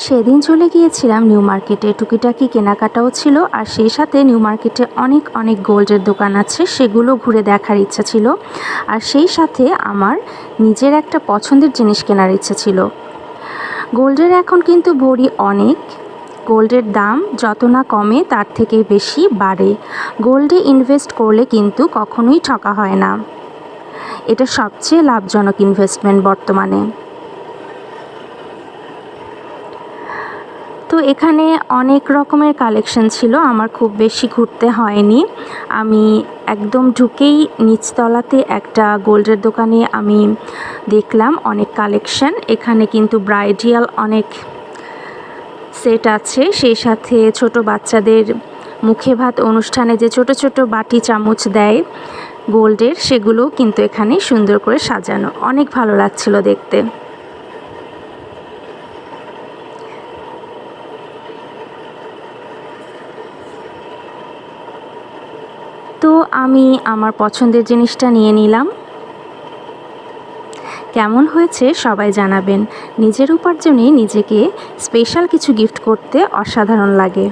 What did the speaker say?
সেদিন চলে গিয়েছিলাম নিউ মার্কেটে, টুকিটাকি কেনাকাটাও ছিল আর সেই সাথে নিউ মার্কেটে অনেক অনেক গোল্ডের দোকান আছে, সেগুলো ঘুরে দেখার ইচ্ছা ছিল। আর সেই সাথে আমার নিজের একটা পছন্দের জিনিস কেনার ইচ্ছা ছিল। গোল্ডের এখন কিন্তু ভরি অনেক, গোল্ডের দাম যত না কমে তার থেকে বেশি বাড়ে। গোল্ডে ইনভেস্ট করলে কিন্তু কখনোই ঠকা হয় না, এটা সবচেয়ে লাভজনক ইনভেস্টমেন্ট বর্তমানে। তো এখানে অনেক রকমের কালেকশন ছিল, আমার খুব বেশি ঘুরতে হয়নি। আমি একদম ঢুকেই নিচতলাতে একটা গোল্ডের দোকানে আমি দেখলাম অনেক কালেকশন। এখানে কিন্তু ব্রাইডাল অনেক সেট আছে, সেই সাথে ছোট বাচ্চাদের মুখে ভাত অনুষ্ঠানে যে ছোট ছোট বাটি চামচ দেয় গোল্ডের, সেগুলোও কিন্তু এখানে সুন্দর করে সাজানো, অনেক ভালো লাগছিল দেখতে। তো আমি আমার পছন্দের জিনিসটা নিয়ে নিলাম। কেমন হয়েছে সবাই জানাবেন। নিজের উপার্জনে নিজেকে স্পেশাল কিছু গিফট করতে অসাধারণ লাগে।